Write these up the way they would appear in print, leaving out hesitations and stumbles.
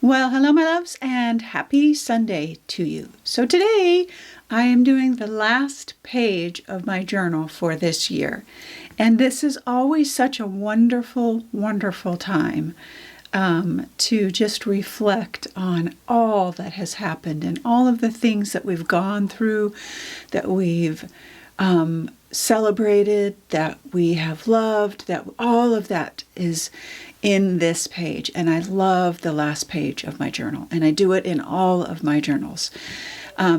Well, hello, my loves, and happy Sunday to you. So today I am doing the last page of my journal for this year. And this is always such a wonderful, wonderful time to just reflect on all that has happened and all of the things that we've gone through, that we've celebrated, that we have loved, that all of that is in this page. And I love the last page of my journal, and I do it in all of my journals.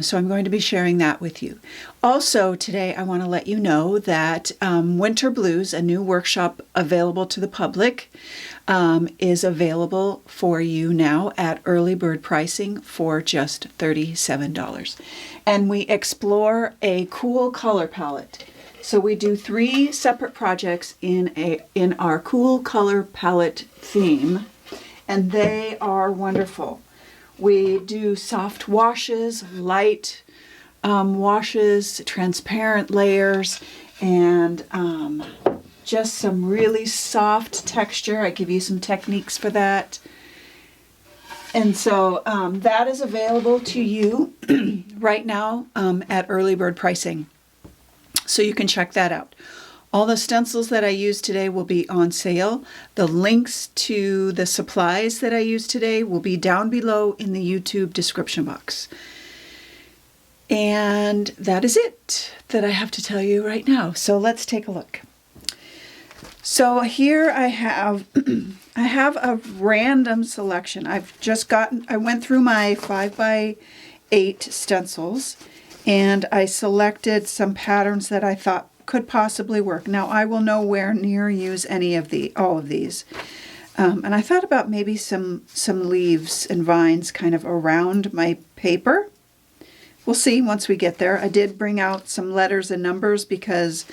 So I'm going to be sharing that with you. Also today I want to let you know that Winter Blues, a new workshop available to the public, is available for you now at early bird pricing for just $37. And we explore a cool color palette. So we do 3 separate projects in our cool color palette theme, and they are wonderful. We do soft washes, light washes, transparent layers, and just some really soft texture. I give you some techniques for that. And so that is available to you right now at early bird pricing. So you can check that out. All the stencils that I used today will be on sale. The links to the supplies that I used today will be down below in the YouTube description box. And that is it that I have to tell you right now. So let's take a look. So here I have I have a random selection. I went through my 5x8 stencils, and I selected some patterns that I thought could possibly work. Now, I will nowhere near use all of these. And I thought about maybe some leaves and vines kind of around my paper. We'll see once we get there. I did bring out some letters and numbers because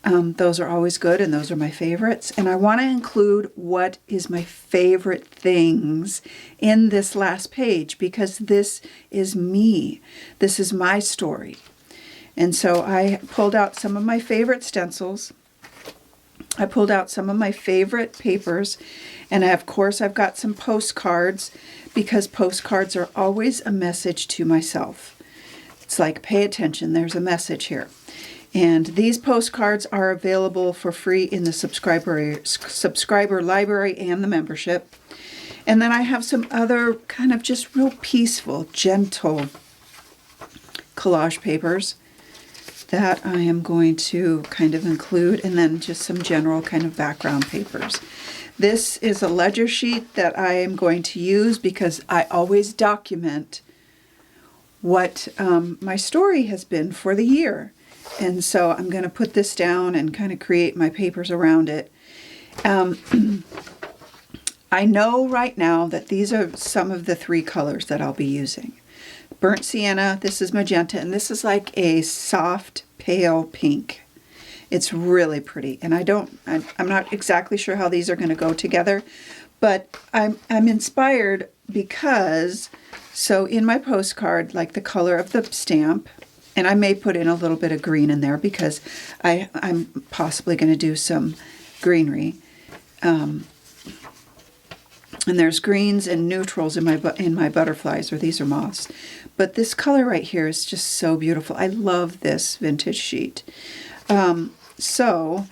those are always good, and those are my favorites. And I want to include what is my favorite things in this last page, because this is me. This is my story. And so I pulled out some of my favorite stencils. I pulled out some of my favorite papers. And of course, I've got some postcards, because postcards are always a message to myself. It's like, pay attention, there's a message here. And these postcards are available for free in the subscriber library and the membership. And then I have some other kind of just real peaceful, gentle collage papers that I am going to kind of include, and then just some general kind of background papers. This is a ledger sheet that I am going to use because I always document what my story has been for the year. And so I'm going to put this down and kind of create my papers around it. I know right now that these are some of the 3 colors that I'll be using. Burnt sienna, this is magenta, and this is like a soft pale pink. It's really pretty, and I'm not exactly sure how these are going to go together, but I'm inspired because, so in my postcard, like the color of the stamp, and I may put in a little bit of green in there because I'm possibly going to do some greenery. And there's greens and neutrals in my butterflies, or these are moths. But this color right here is just so beautiful. I love this vintage sheet. So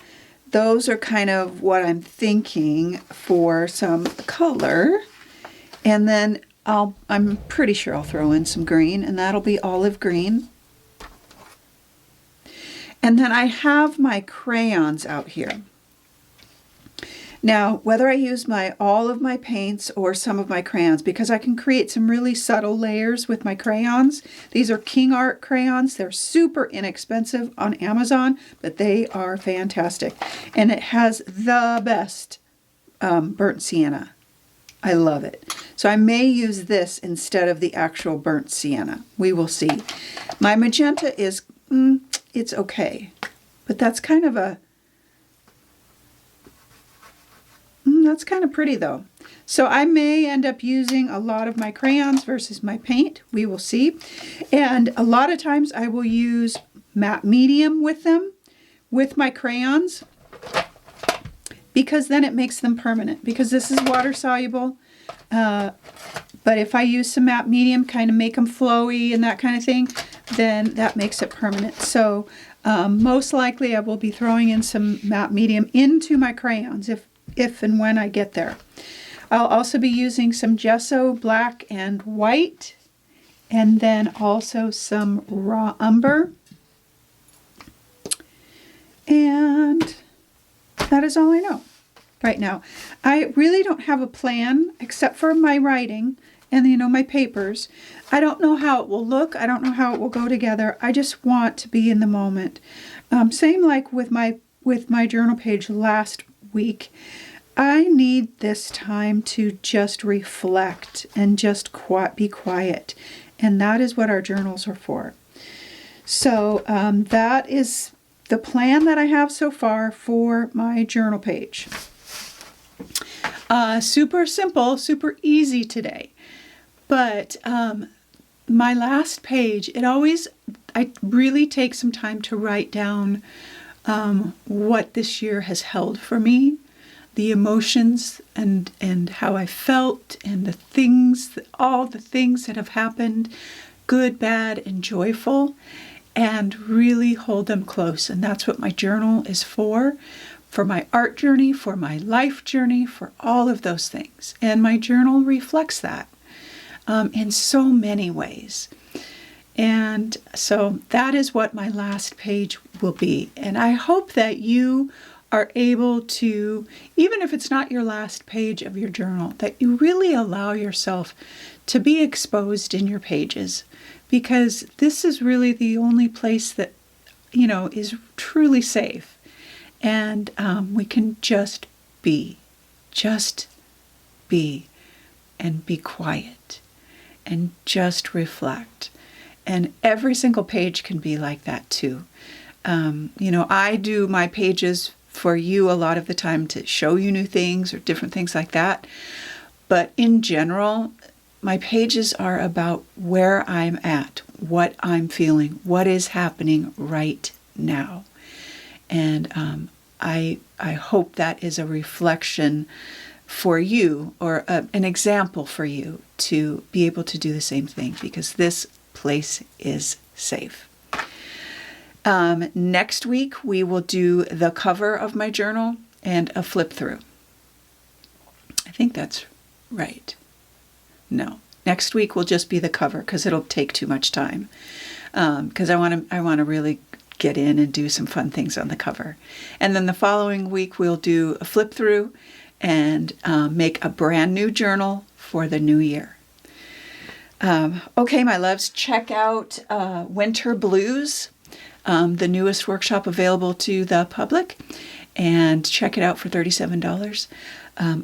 those are kind of what I'm thinking for some color. And then I'm pretty sure I'll throw in some green, and that'll be olive green. And then I have my crayons out here. Now, whether I use all of my paints or some of my crayons, because I can create some really subtle layers with my crayons. These are King Art crayons. They're super inexpensive on Amazon, but they are fantastic. And it has the best burnt sienna. I love it. So I may use this instead of the actual burnt sienna. We will see. My magenta is, it's okay. But that's kind of that's kind of pretty though. So I may end up using a lot of my crayons versus my paint. We will see. And a lot of times I will use matte medium with them, with my crayons, because then it makes them permanent. Because this is water soluble, But if I use some matte medium, kind of make them flowy and that kind of thing, then that makes it permanent. So most likely I will be throwing in some matte medium into my crayons if and when I get there. I'll also be using some gesso black and white, and then also some raw umber. And that is all I know right now. I really don't have a plan except for my writing and, you know, my papers. I don't know how it will look. I don't know how it will go together. I just want to be in the moment. Same like with my journal page last week. I need this time to just reflect and just be quiet. And that is what our journals are for. So that is the plan that I have so far for my journal page. Super simple, super easy today. But my last page, I really take some time to write down what this year has held for me, the emotions and how I felt, and the things, all the things that have happened, good, bad, and joyful, and really hold them close. And that's what my journal is for my art journey, for my life journey, for all of those things. And my journal reflects that in so many ways. And so that is what my last page will be. And I hope that you are able to, even if it's not your last page of your journal, that you really allow yourself to be exposed in your pages, because this is really the only place that, you know, is truly safe. And we can just be, and be quiet, and just reflect. And every single page can be like that too. You know, I do my pages for you a lot of the time to show you new things or different things like that. But in general, my pages are about where I'm at, what I'm feeling, what is happening right now. And I hope that is a reflection for you, or an example for you to be able to do the same thing, because this place is safe. Next week, we will do the cover of my journal and a flip through. I think that's right. No, next week will just be the cover, because it'll take too much time. Because I want to really get in and do some fun things on the cover. And then the following week, we'll do a flip through and make a brand new journal for the new year. Okay, my loves, check out Winter Blues, the newest workshop available to the public, and check it out for $37.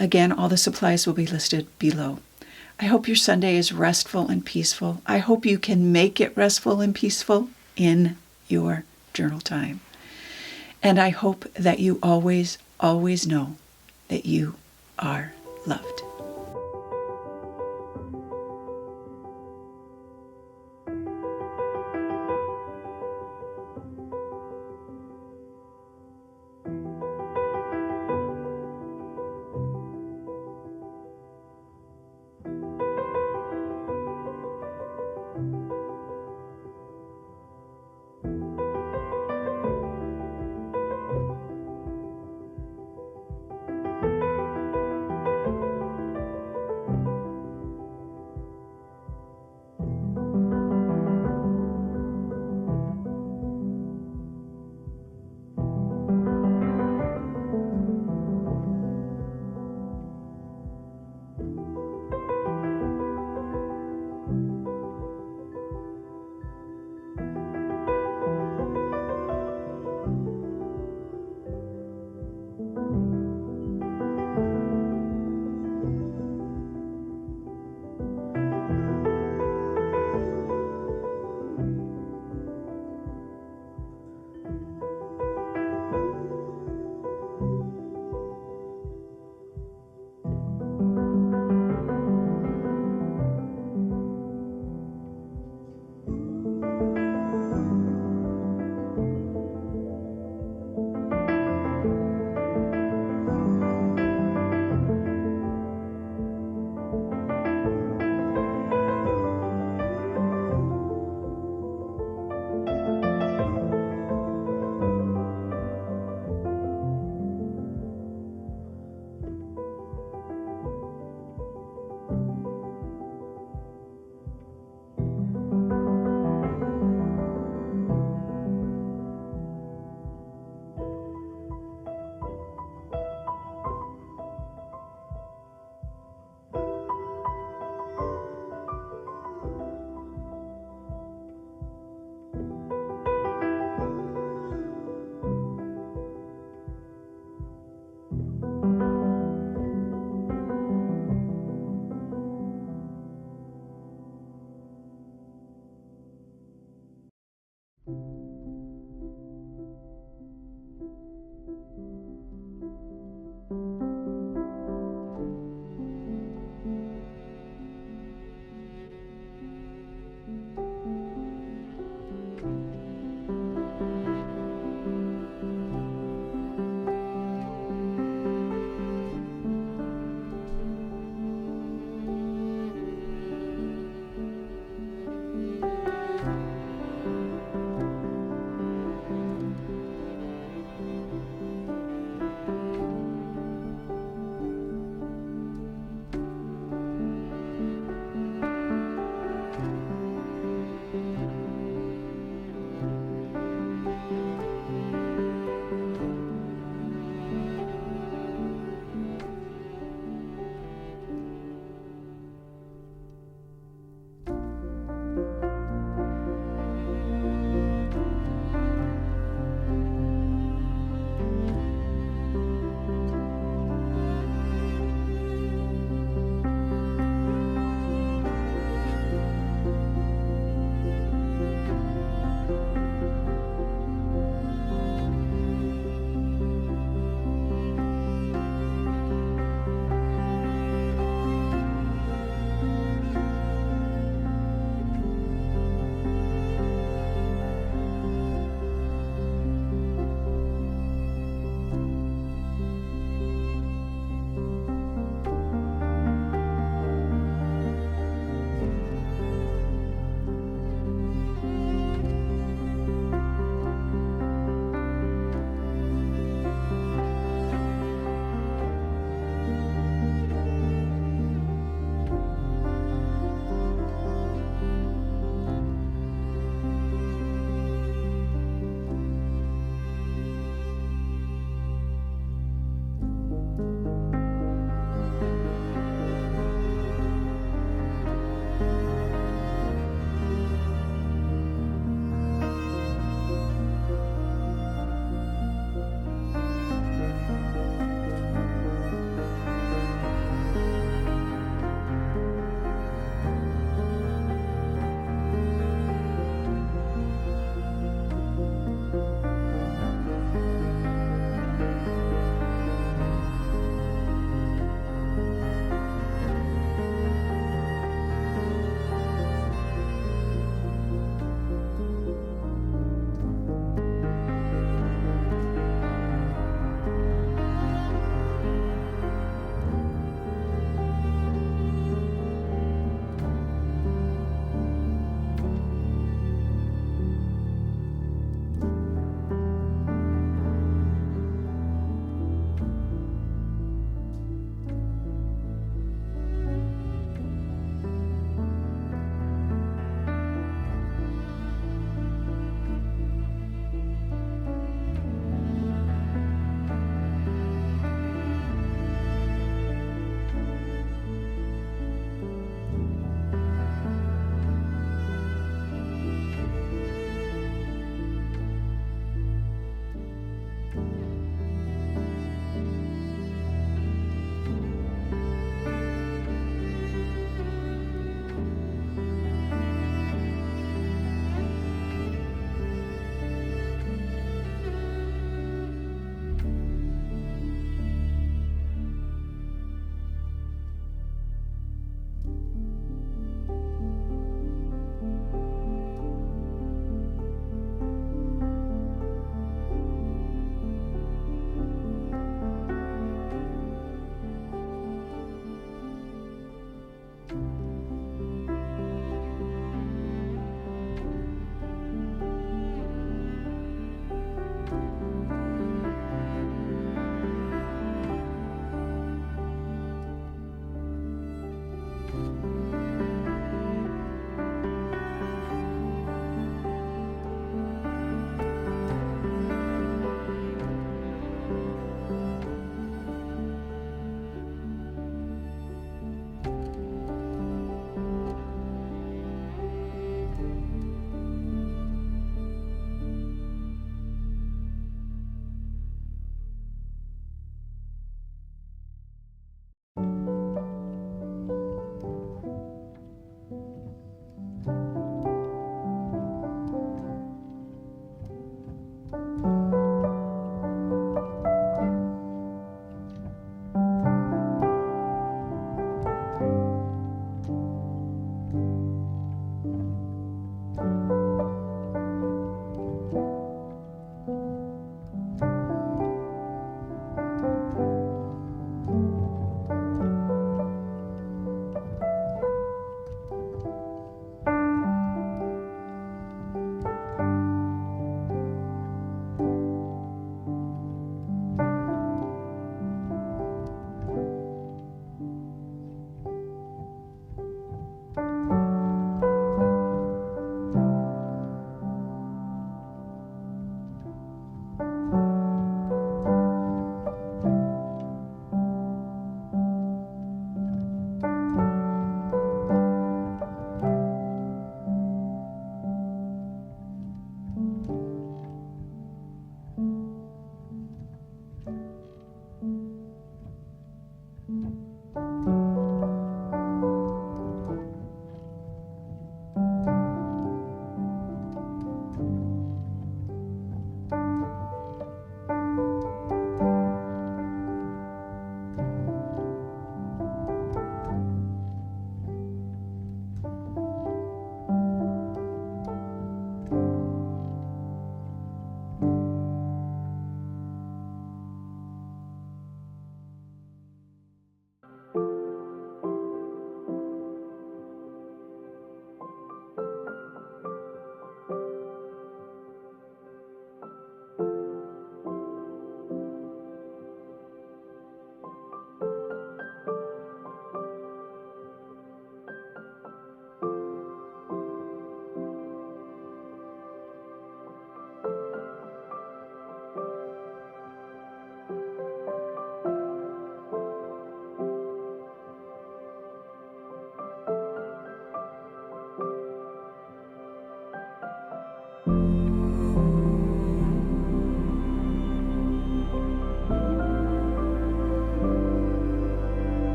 Again, all the supplies will be listed below. I hope your Sunday is restful and peaceful. I hope you can make it restful and peaceful in your journal time. And I hope that you always, always know that you are loved.